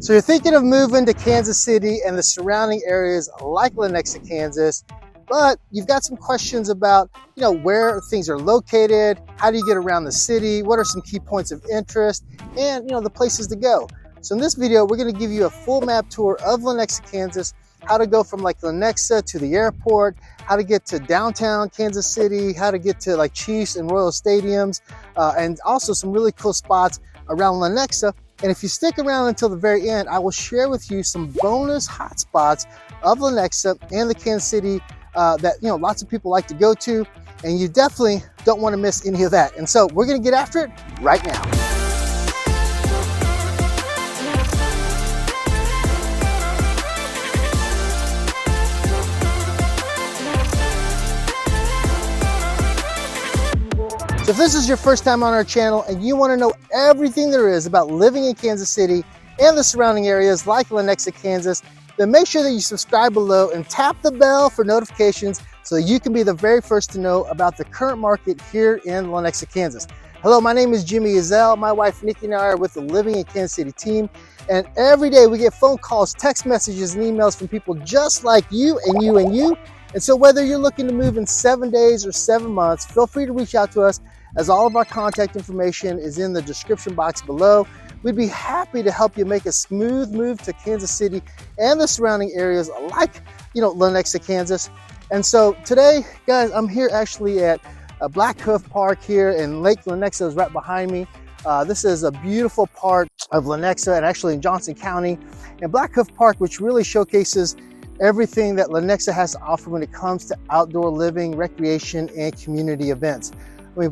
So you're thinking of moving to Kansas City and the surrounding areas like Lenexa, Kansas, but you've got some questions about, where things are located, how do you get around the city, what are some key points of interest, and, the places to go. So in this video, we're going to give you a full map tour of Lenexa, Kansas, how to go from like Lenexa to the airport, how to get to downtown Kansas City, how to get to like Chiefs and Royal stadiums, and also some really cool spots around Lenexa. And if you stick around until the very end, I will share with you some bonus hotspots of Lenexa and the Kansas City that lots of people like to go to, and you definitely don't want to miss any of that. And so we're going to get after it right now. So if this is your first time on our channel and you want to know everything there is about living in Kansas City and the surrounding areas like Lenexa, Kansas, then make sure that you subscribe below and tap the bell for notifications so you can be the very first to know about the current market here in Lenexa, Kansas. Hello, my name is Jimmy Ezell. My wife Nikki and I are with the Living in Kansas City team, and every day we get phone calls, text messages, and emails from people just like you and you and you. And so whether you're looking to move in 7 days or 7 months, feel free to reach out to us, as all of our contact information is in the description box below. We'd be happy to help you make a smooth move to Kansas City and the surrounding areas like, Lenexa, Kansas. And so today, guys, I'm here actually at Black Hoof Park here, and Lake Lenexa is right behind me. This is a beautiful part of Lenexa and actually in Johnson County. And Black Hoof Park, which really showcases everything that Lenexa has to offer when it comes to outdoor living, recreation, and community events.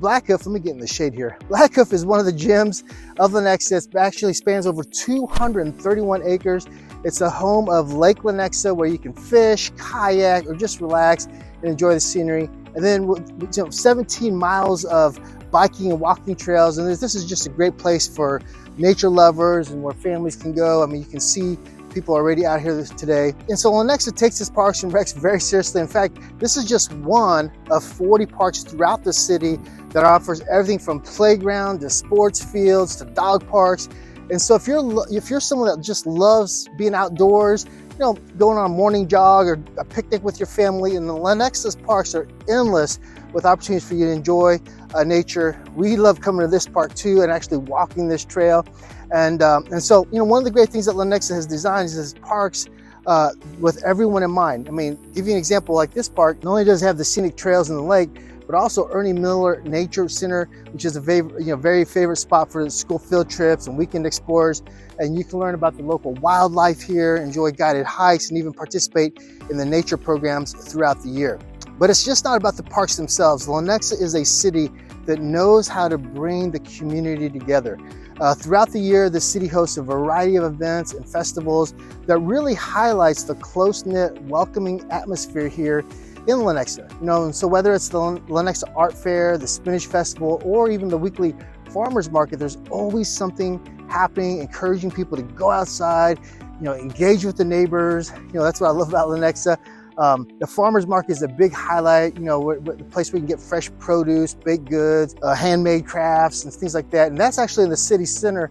Black Hoof, let me get in the shade here. Black Hoof is one of the gems of Lenexa. It actually spans over 231 acres. It's a home of Lake Lenexa where you can fish, kayak, or just relax and enjoy the scenery. And then 17 miles of biking and walking trails. And this is just a great place for nature lovers and where families can go. You can see people already out here today. And so Lenexa takes its parks and recs very seriously. In fact, this is just one of 40 parks throughout the city that offers everything from playground to sports fields to dog parks. And so if you're someone that just loves being outdoors, going on a morning jog or a picnic with your family, and the Lenexa's parks are endless with opportunities for you to enjoy nature. We love coming to this park too and actually walking this trail. And so, one of the great things that Lenexa has designed is parks with everyone in mind. Give you an example, like this park not only does it have the scenic trails in the lake, but also Ernie Miller Nature Center, which is a very favorite spot for school field trips and weekend explorers. And you can learn about the local wildlife here, enjoy guided hikes, and even participate in the nature programs throughout the year. But it's just not about the parks themselves. Lenexa is a city that knows how to bring the community together. Throughout the year, the city hosts a variety of events and festivals that really highlights the close-knit, welcoming atmosphere here in Lenexa. And so whether it's the Lenexa Art Fair, the Spinach Festival, or even the weekly farmers market, there's always something happening, encouraging people to go outside, engage with the neighbors. That's what I love about Lenexa. The farmers market is a big highlight, the place where you can get fresh produce, baked goods, handmade crafts, and things like that. And that's actually in the city center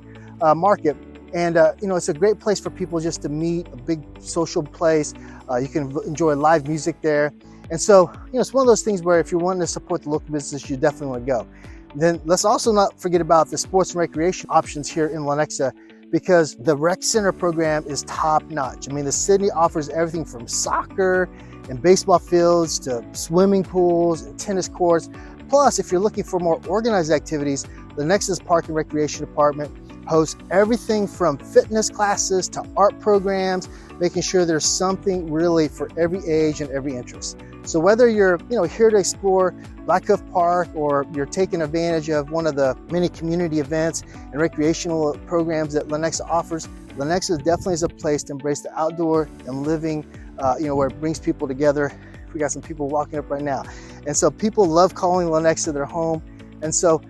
market. And, it's a great place for people just to meet, a big social place. You can enjoy live music there. And so, it's one of those things where if you're wanting to support the local business, you definitely want to go. Then let's also not forget about the sports and recreation options here in Lenexa, because the rec center program is top notch. The city offers everything from soccer and baseball fields to swimming pools and tennis courts. Plus, if you're looking for more organized activities, Lenexa's Park and Recreation Department hosts everything from fitness classes to art programs, making sure there's something really for every age and every interest. So whether you're here to explore Black Hoof Park or you're taking advantage of one of the many community events and recreational programs that Lenexa offers, Lenexa definitely is a place to embrace the outdoor and living, where it brings people together. We got some people walking up right now. And so people love calling Lenexa their home. And so,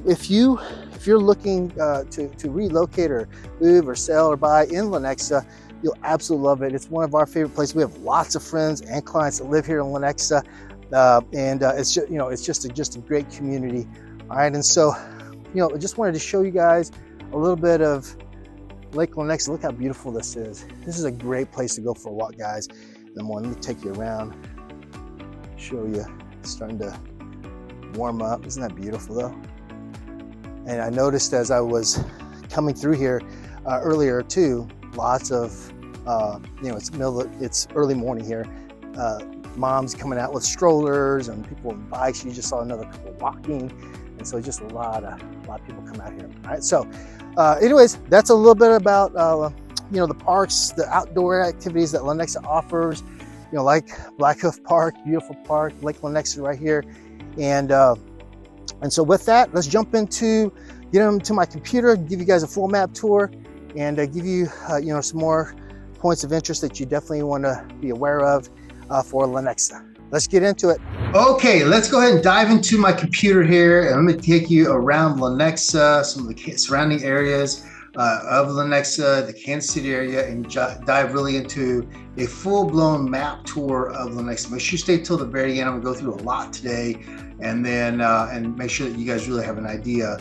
if you're looking to relocate or move or sell or buy in Lenexa, you'll absolutely love it. It's one of our favorite places. We have lots of friends and clients that live here in Lenexa, and it's just a great community. All right, and so I just wanted to show you guys a little bit of Lake Lenexa. Look how beautiful this is. This is a great place to go for a walk, guys. In the morning, let me take you around, show you. It's starting to warm up. Isn't that beautiful though? And I noticed as I was coming through here earlier too, lots of, it's early morning here. Moms coming out with strollers and people with bikes. You just saw another couple walking. And so just a lot of people come out here. All right. So anyways, that's a little bit about, the parks, the outdoor activities that Lenexa offers, like Black Hoof Park, beautiful park, Lake Lenexa right here. And so with that, let's jump into, get into my computer, give you guys a full map tour, and give you, some more points of interest that you definitely want to be aware of for Lenexa. Let's get into it. Okay, let's go ahead and dive into my computer here, and let me take you around Lenexa, some of the surrounding areas of Lenexa, the Kansas City area, and dive really into a full-blown map tour of Lenexa. Make sure you stay till the very end. I'm gonna go through a lot today, and then and make sure that you guys really have an idea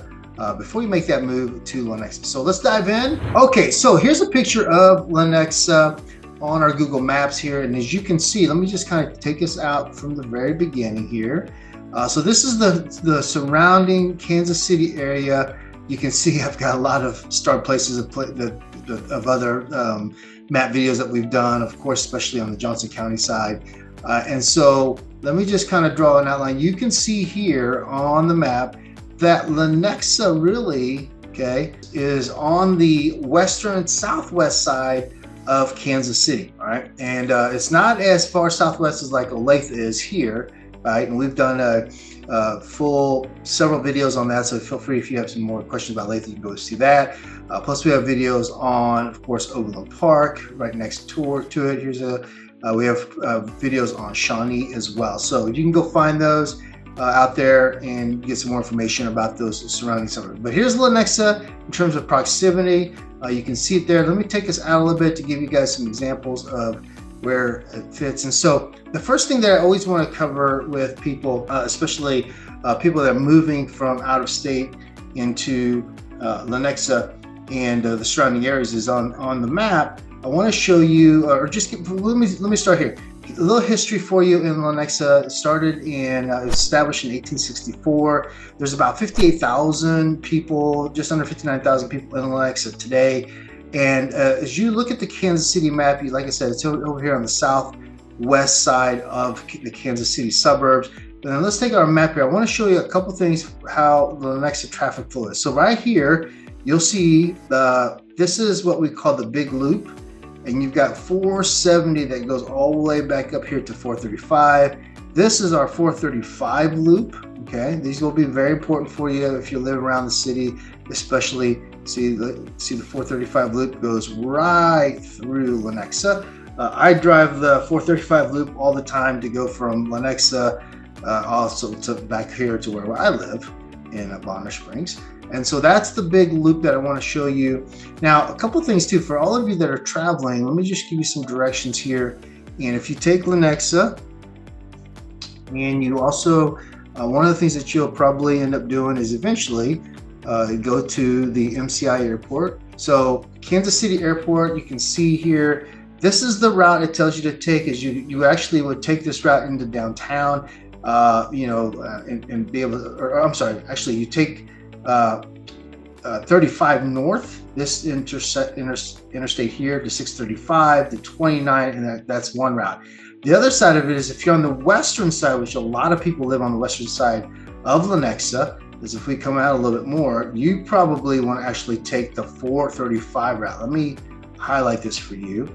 before you make that move to Lenexa. So let's dive in. Okay, so here's a picture of Lenexa on our Google Maps here, and as you can see, let me just kind of take us out from the very beginning here. So this is the surrounding Kansas City area. You can see I've got a lot of start places of other map videos that we've done, of course, especially on the Johnson County side. And so let me just kind of draw an outline. You can see here on the map that Lenexa really, is on the western southwest side of Kansas City, all right? And it's not as far southwest as like Olathe is here, right? And we've done several videos on that, so feel free if you have some more questions about Olathe, you can go see that. Plus we have videos on, of course, Overland Park, right next to it. We have videos on Shawnee as well. So you can go find those out there and get some more information about those surrounding suburbs. But here's Lenexa in terms of proximity. You can see it there. Let me take us out a little bit to give you guys some examples of where it fits. And so the first thing that I always want to cover with people, especially people that are moving from out of state into Lenexa and the surrounding areas, is on the map. I want to show you, or let me start here. A little history for you in Lenexa. It started established in 1864. There's about 58,000 people, just under 59,000 people in Lenexa today. And as you look at the Kansas City map, like I said, it's over here on the southwest side of the Kansas City suburbs. And then let's take our map here. I want to show you a couple things how the Lenexa traffic flow is. So right here, you'll see this is what we call the big loop. And you've got 470 that goes all the way back up here to 435. This is our 435 loop, okay? These will be very important for you if you live around the city, especially see the 435 loop goes right through Lenexa. I drive the 435 loop all the time to go from Lenexa also to back here to where I live in Bonner Springs. And so that's the big loop that I want to show you. Now, a couple things too, for all of you that are traveling, let me just give you some directions here. And if you take Lenexa, and you also, one of the things that you'll probably end up doing is eventually go to the MCI airport. So Kansas City Airport, you can see here, this is the route it tells you to take. Is you actually would take this route into downtown, and be able to, or I'm sorry, actually you take 35 north, this interstate here to 635 to 29, and that's one route. The other side of it is if you're on the western side, which a lot of people live on the western side of Lenexa, is if we come out a little bit more, you probably want to actually take the 435 route. Let me highlight this for you.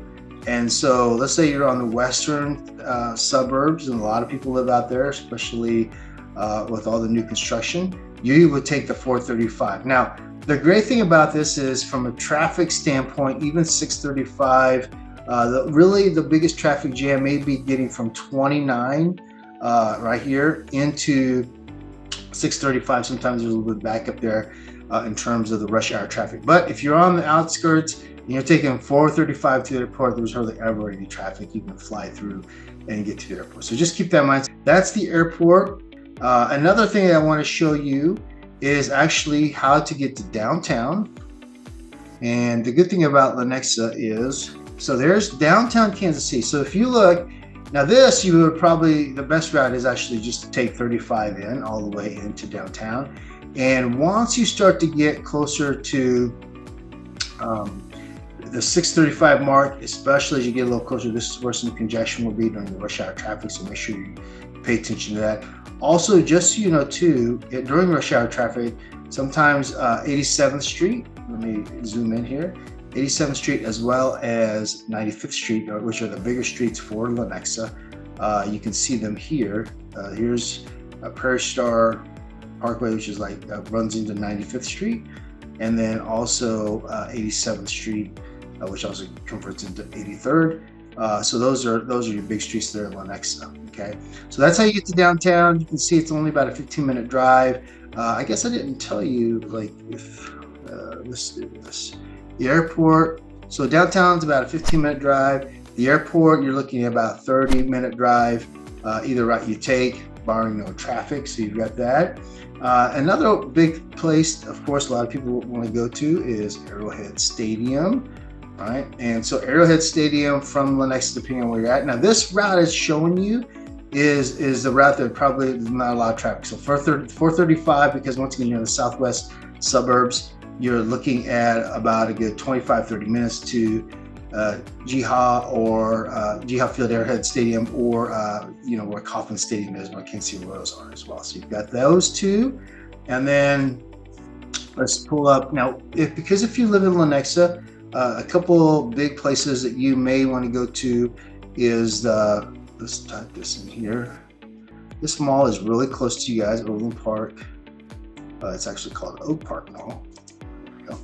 And so let's say you're on the western suburbs, and a lot of people live out there, especially with all the new construction. You would take the 435. Now, the great thing about this is from a traffic standpoint, even 635, really the biggest traffic jam may be getting from 29 right here into 635. Sometimes there's a little bit back up there in terms of the rush hour traffic. But if you're on the outskirts and you're taking 435 to the airport, there's hardly ever any traffic. You can fly through and get to the airport. So just keep that in mind. That's the airport. Another thing I want to show you is actually how to get to downtown. And the good thing about Lenexa is, so there's downtown Kansas City. So if you look, now this, you would probably, the best route is actually just to take 35 in all the way into downtown. And once you start to get closer to the 6:35 mark, especially as you get a little closer, this is where some congestion will be during the rush hour traffic, so make sure you pay attention to that. Also, just so you know too, during rush hour traffic, sometimes 87th Street, let me zoom in here, 87th Street as well as 95th Street, which are the bigger streets for Lenexa. You can see them here. Here's Prairie Star Parkway, which is like runs into 95th Street, and then also 87th Street, which also converts into 83rd. So those are your big streets there in Lenexa. Okay, so that's how you get to downtown. You can see it's only about a 15-minute drive. I guess I didn't tell you, like, if let's do this. The airport. So downtown's about a 15-minute drive. The airport, you're looking at about a 30-minute drive. Either route you take, barring no traffic. So you've got that. Another big place, of course, a lot of people want to go to is Arrowhead Stadium. Right, and so Arrowhead Stadium from Lenexa, depending on where you're at. Now, this route is showing you is the route that probably is not a lot of traffic. So 435, because once again, you're in the southwest suburbs, you're looking at about a good 25-30 minutes to Jiha or Jiha Field Arrowhead Stadium, or where Coffin Stadium is, where Kansas City Royals are as well. So you've got those two, and then let's pull up now. Because if you live in Lenexa, a couple big places that you may want to go to is let's type this in here. This mall is really close to you guys, Overland Park. It's actually called Oak Park Mall. There we go.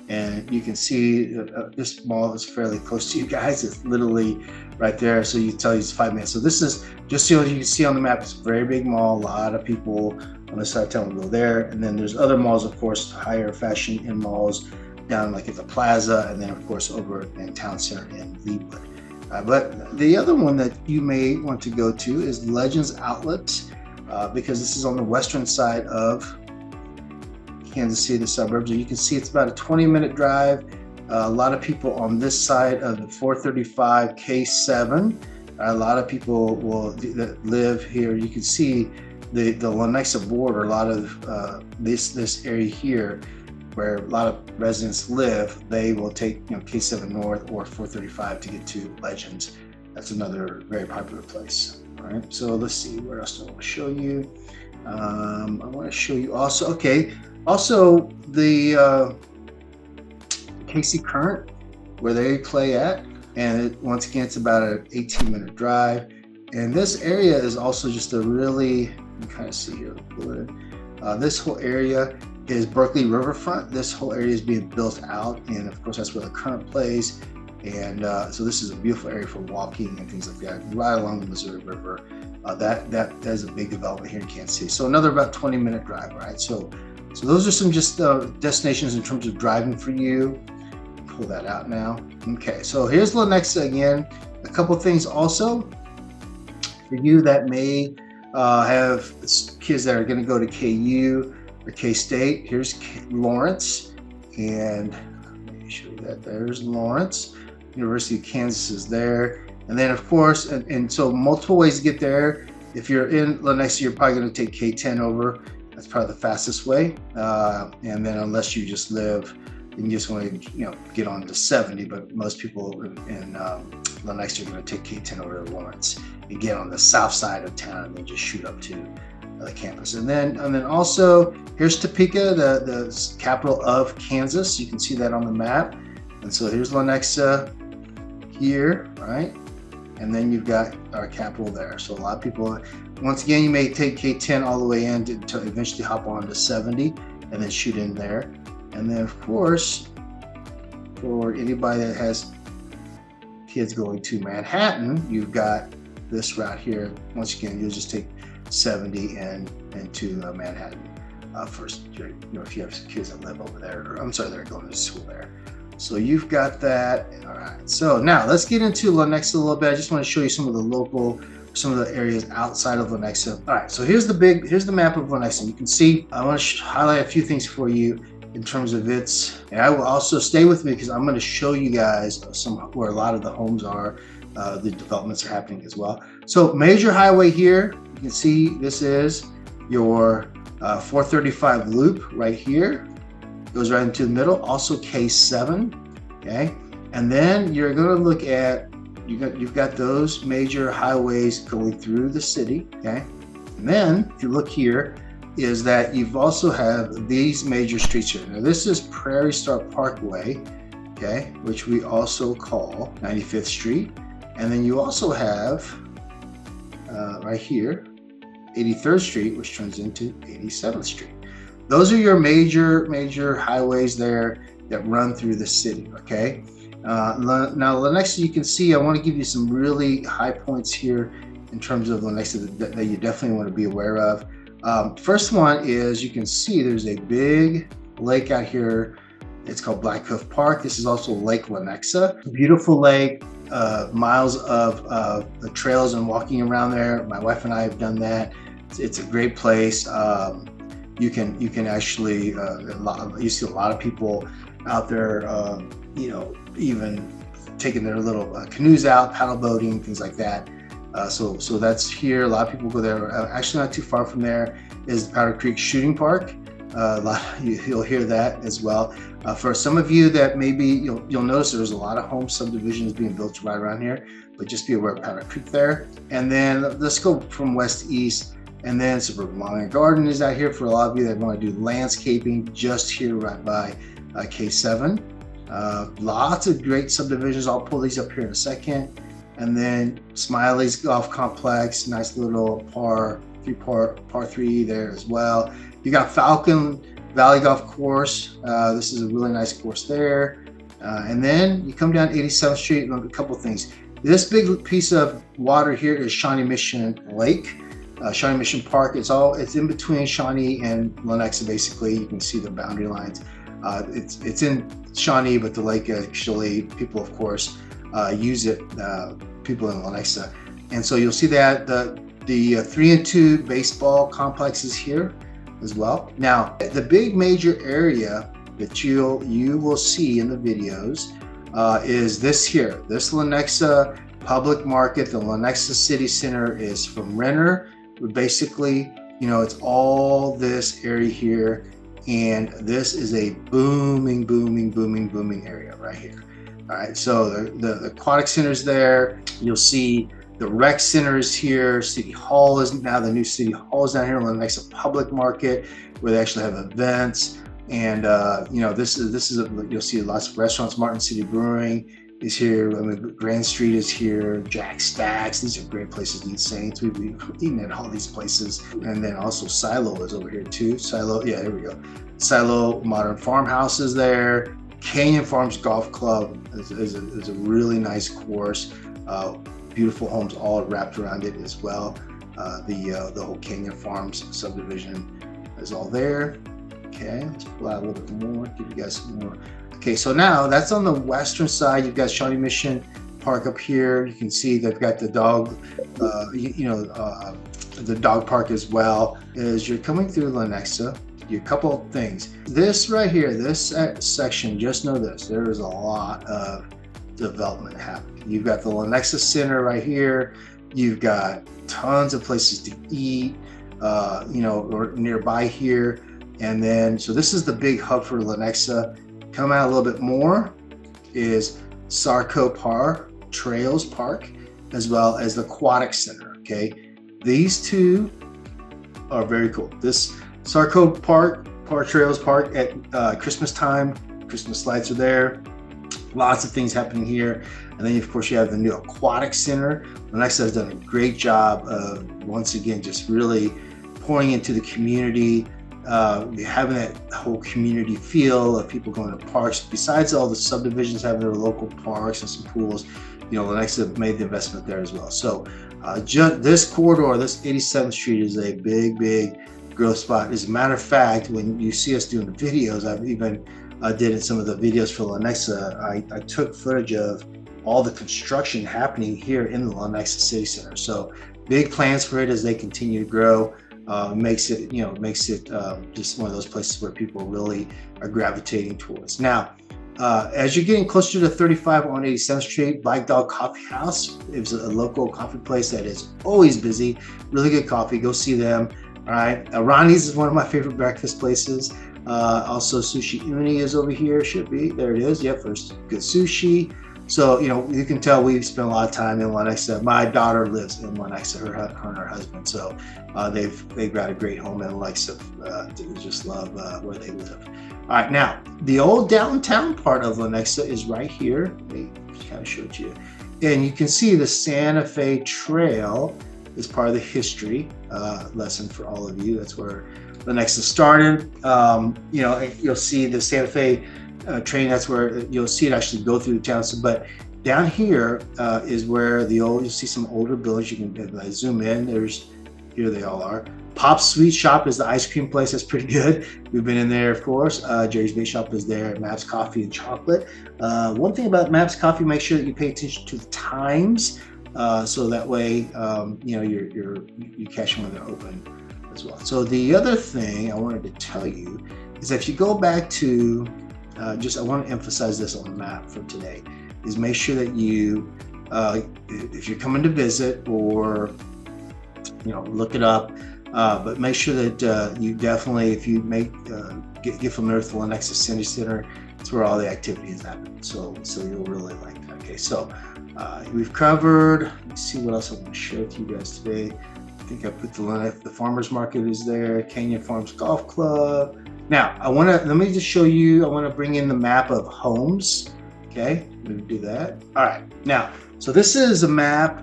And you can see this mall is fairly close to you guys. It's literally right there. So you tell you it's 5 minutes. So this is just so you can see on the map. It's a very big mall. A lot of people on the side of town will go there. And then there's other malls, of course, higher fashion in malls down like at the plaza, and then of course over in Town Center in Leewood. But the other one that you may want to go to is Legends Outlet, because this is on the western side of Kansas City, the suburbs. And you can see it's about a 20-minute drive. A lot of people on this side of the 435 K7. A lot of people that live here. You can see the Lenexa border. A lot of this area here, where a lot of residents live, they will take K7 North or 435 to get to Legends. That's another very popular place. All right, so let's see, where else do I want to show you? I want to show you also, also the KC Current, where they play at, and once again, it's about an 18-minute drive. And this area is also just a really, you can kind of see here, this whole area is Berkeley Riverfront. This whole area is being built out, and of course that's where the Current plays. And so this is a beautiful area for walking and things like that, right along the Missouri River. That is a big development here in Kansas City. So another about 20-minute drive, right? So those are some just destinations in terms of driving for you. Pull that out now. Okay, so here's Lenexa again. A couple things also for you that may have kids that are going to go to KU or K-State. Here's Lawrence, and let me show you that. There's Lawrence. University of Kansas is there. And then of course, and so multiple ways to get there. If you're in Lenexa, you're probably going to take K10 over. That's probably the fastest way. And then unless you just live and you just want to get on to 70, but most people in Lenexa are going to take K10 over to Lawrence and get on the south side of town and then just shoot up to the campus. And then also here's Topeka, the capital of Kansas. You can see that on the map. And so here's Lenexa here, right? And then you've got our capital there. So a lot of people, once again, you may take K10 all the way in to eventually hop on to 70 and then shoot in there. And then of course, for anybody that has kids going to Manhattan, you've got this route here. Once again, you'll just take 70 and to Manhattan first. If you have kids that live over there, or I'm sorry, they're going to school there. So you've got that. All right. So now let's get into Lenexa a little bit. I just want to show you some of the areas outside of Lenexa. All right. So here's the map of Lenexa. You can see. I want to highlight a few things for you. in terms of its, and I will also stay with me because I'm going to show you guys where a lot of the homes are, the developments are happening as well. So major highway here, you can see this is your 435 loop right here, goes right into the middle. Also K7, okay, and then you're going to look at you've got those major highways going through the city, okay, and then if you look here, is that you've also have these major streets here. Now this is Prairie Star Parkway, okay, which we also call 95th Street, and then you also have right here 83rd Street, which turns into 87th Street. Those are your major highways there that run through the city, okay. Now Lenexa, you can see I want to give you some really high points here in terms of Lenexa that you definitely want to be aware of. First one is, you can see there's a big lake out here. It's called Black Hoof Park. This is also Lake Lenexa. Beautiful lake, miles of the trails and walking around there. My wife and I have done that. It's a great place. You can actually, you see a lot of people out there, even taking their little canoes out, paddle boating, things like that. So that's here. A lot of people go there. Actually, not too far from there is the Powder Creek Shooting Park. You'll hear that as well. For some of you that maybe you'll notice there's a lot of home subdivisions being built right around here, but just be aware of Powder Creek there. And then let's go from west to east. And then Suburban Lawn and Garden is out here for a lot of you that want to do landscaping, just here right by K7. Lots of great subdivisions. I'll pull these up here in a second. And then Smiley's Golf Complex, nice little par 3 there as well. You got Falcon Valley Golf Course. This is a really nice course there. And then you come down 87th Street, a couple things. This big piece of water here is Shawnee Mission Lake. Shawnee Mission Park, it's in between Shawnee and Lenexa, basically. You can see the boundary lines. It's in Shawnee, but the lake actually, people of course use it, people in Lenexa. And so you'll see that the 3-and-2 baseball complex is here as well. Now, the big major area that you will see in the videos is this here, this Lenexa Public Market. The Lenexa City Center is from Renner. Basically, it's all this area here, and this is a booming area right here. All right, so the aquatic center is there. You'll see the rec center is here. City Hall is now, the new City Hall is down here on the Lenexa Public Market, where they actually have events. And this is you'll see lots of restaurants. Martin City Brewing is here. I mean, Grand Street is here. Jack Stacks. These are great places to eat. Saints. We've been eating at all these places. And then also Silo is over here too. Silo, yeah, there we go. Silo Modern Farmhouse is there. Canyon Farms Golf Club is a really nice course. Beautiful homes all wrapped around it as well. The whole Canyon Farms subdivision is all there. Okay, let's pull out a little bit more, give you guys some more. Okay, so now that's on the western side. You've got Shawnee Mission Park up here. You can see they've got the dog, the dog park as well. As you're coming through Lenexa, a couple things. This right here, this section, just know this, there is a lot of development happening. You've got the Lenexa Center right here. You've got tons of places to eat, or nearby here. And then, so this is the big hub for Lenexa. Come out a little bit more is Sarco Park, Trails Park, as well as the Aquatic Center, okay? These two are very cool. This Sarco Park, Trails Park at Christmas time, Christmas lights are there. Lots of things happening here. And then of course you have the new Aquatic Center. Lenexa has done a great job of, once again, just really pouring into the community, having that whole community feel of people going to parks. Besides all the subdivisions having their local parks and some pools, Lenexa made the investment there as well. So this corridor, this 87th Street is a big growth spot. As a matter of fact, when you see us doing the videos, I've even did in some of the videos for Lenexa, I took footage of all the construction happening here in the Lenexa City Center. So big plans for it as they continue to grow. makes it, just one of those places where people really are gravitating towards. Now, as you're getting closer to 35 on 87th Street, Black Dog Coffee House is a local coffee place that is always busy. Really good coffee. Go see them. All right. Ronnie's is one of my favorite breakfast places. Also, Sushi Uni is over here. Should be. There it is. Yep, first good sushi. So, you can tell we've spent a lot of time in Lenexa. My daughter lives in Lenexa, her and her husband. So they've got a great home in Lenexa. They just love where they live. All right, now the old downtown part of Lenexa is right here. Let me kind of show it to you. And you can see the Santa Fe Trail is part of the history lesson for all of you. That's where Lenexa started. You'll see the Santa Fe train. That's where you'll see it actually go through the town. So, but down here is where you'll see some older buildings. You can zoom in. Here they all are. Pop's Sweet Shop is the ice cream place. That's pretty good. We've been in there, of course. Jerry's Bake Shop is there. Maps Coffee and Chocolate. One thing about Maps Coffee, make sure that you pay attention to the times, so that way you catch them when they're open as well. So the other thing I wanted to tell you is if you go back to I want to emphasize this on the map for today, is make sure that you, if you're coming to visit or look it up, but make sure that you definitely, if you get familiar with the Lenexa City Center, it's where all the activities happen. So you'll really like that. Okay, so we've covered. Let's see what else I want to share with you guys today. I think I put the farmers market is there. Canyon Farms Golf Club. Now let me just show you. I want to bring in the map of homes. Okay, let me do that. All right, now so this is a map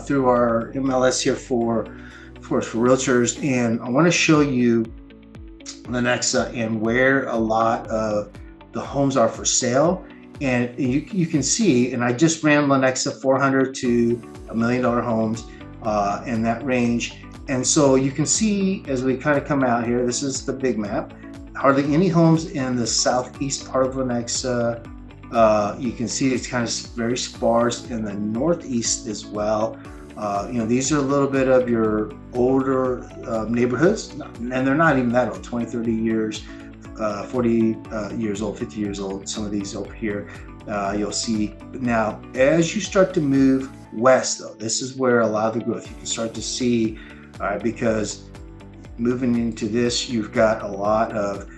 through our MLS here for realtors, and I want to show you Lenexa and where a lot of the homes are for sale. And you can see, and I just ran Lenexa 400 to $1 million homes in that range. And so you can see as we kind of come out here, this is the big map. Hardly any homes in the southeast part of Lenexa. You can see it's kind of very sparse in the northeast as well. These are a little bit of your older neighborhoods, and they're not even that old, 20, 30 years, 40 years old, 50 years old. Some of these over here you'll see. Now, as you start to move west, though, this is where a lot of the growth you can start to see, all right, because moving into this, you've got a lot of,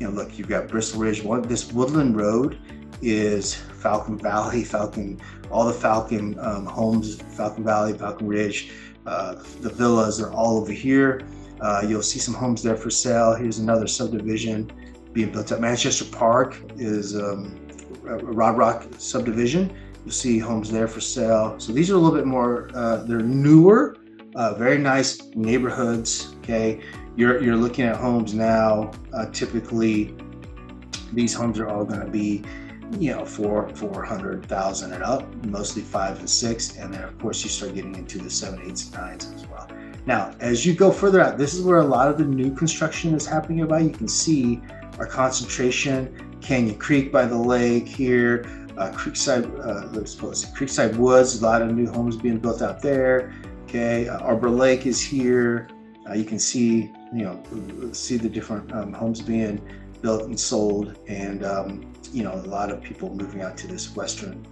look, you've got Bristol Ridge. This Woodland Road is Falcon Valley, all the Falcon homes, Falcon Valley, Falcon Ridge, the villas are all over here. You'll see some homes there for sale. Here's another subdivision being built up. Manchester Park is a Rod Rock subdivision. You'll see homes there for sale. So these are a little bit more, they're newer, very nice neighborhoods. Okay, you're looking at homes now. Typically, these homes are all going to be, 400,000 and up, mostly 5 and 6, and then of course you start getting into the 7, 8s, and 9s as well. Now, as you go further out, this is where a lot of the new construction is happening nearby. You can see our concentration, Canyon Creek by the lake here, Creekside Woods, a lot of new homes being built out there. Okay, Arbor Lake is here. You can see, see the different homes being built and sold, and a lot of people moving out to this the western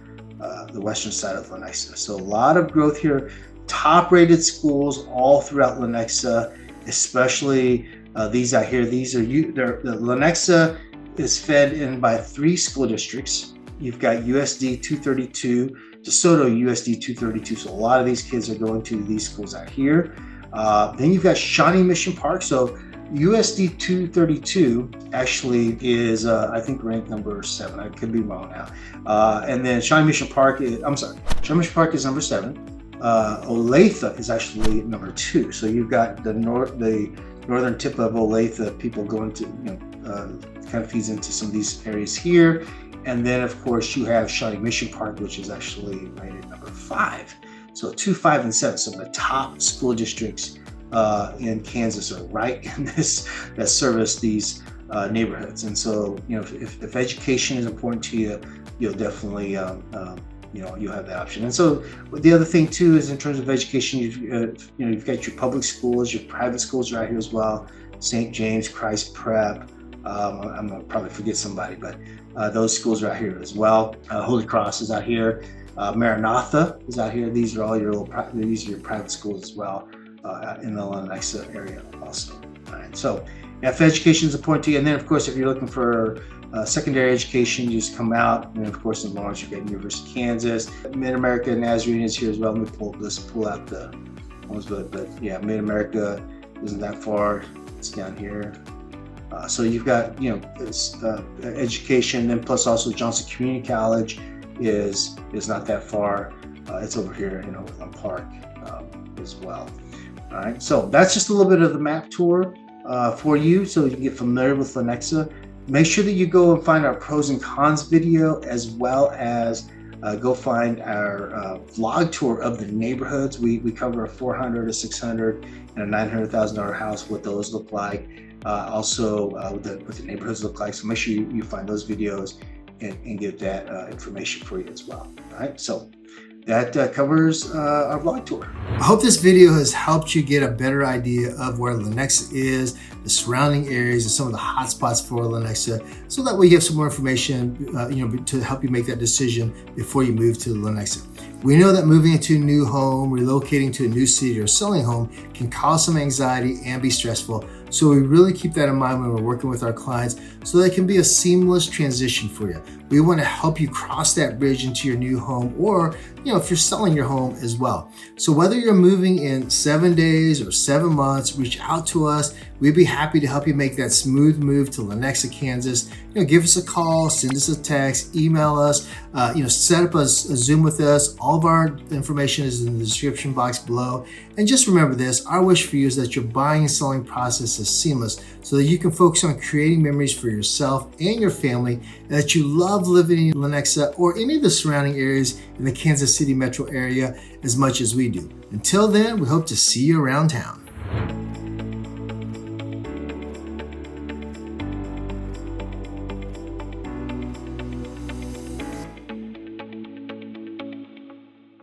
side of Lenexa. So a lot of growth here. Top-rated schools all throughout Lenexa, especially these out here. The Lenexa is fed in by 3 school districts. You've got USD 232, DeSoto USD 232. So a lot of these kids are going to these schools out here. Then you've got Shawnee Mission Park. So USD 232 actually is, I think, ranked number 7. I could be wrong now. And then Shawnee Mission Park is number 7. Olathe is actually number 2. So you've got the northern tip of Olathe, people going to, kind of feeds into some of these areas here. And then, of course, you have Shawnee Mission Park, which is actually rated number 5. So 2, 5, and 7. So the top school districts in Kansas are right in this, that service these neighborhoods. And so, if education is important to you, you'll definitely you'll have that option. And so the other thing too is in terms of education, you've got your public schools, your private schools are out here as well. St. James, Christ Prep. I'm gonna probably forget somebody, but those schools are out here as well. Holy Cross is out here. Maranatha is out here. These are all your your private schools as well in the Lenexa area also. All right, so if education is important to you, and then of course if you're looking for secondary education, you just come out. And of course in Lawrence you've got University of Kansas. Mid-America Nazarene is here as well. Let's pull out the ones, but yeah, Mid-America isn't that far. It's down here. So you've got education, and plus also Johnson Community College is not that far. It's over here in Overland Park as well. All right, so that's just a little bit of the map tour for you, so you can get familiar with Lenexa. Make sure that you go and find our pros and cons video, as well as go find our vlog tour of the neighborhoods. We cover a 400, a 600, and a $900,000 house, what those look like. Also what the neighborhoods look like. So make sure you find those videos and get that information for you as well. All right, so that covers our vlog tour. I hope this video has helped you get a better idea of where Lenexa is, the surrounding areas, and some of the hot spots for Lenexa, so that way you have some more information to help you make that decision before you move to Lenexa. We know that moving into a new home, relocating to a new city, or selling home can cause some anxiety and be stressful. So we really keep that in mind when we're working with our clients, so that it can be a seamless transition for you. We want to help you cross that bridge into your new home, or if you're selling your home as well. So whether you're moving in 7 days or 7 months, reach out to us. We'd be happy to help you make that smooth move to Lenexa, Kansas. Give us a call, send us a text, email us, set up a Zoom with us. All of our information is in the description box below. And just remember this, our wish for you is that your buying and selling process is seamless, so that you can focus on creating memories for yourself and your family, and that you love living in Lenexa or any of the surrounding areas in the Kansas City metro area as much as we do. Until then, we hope to see you around town.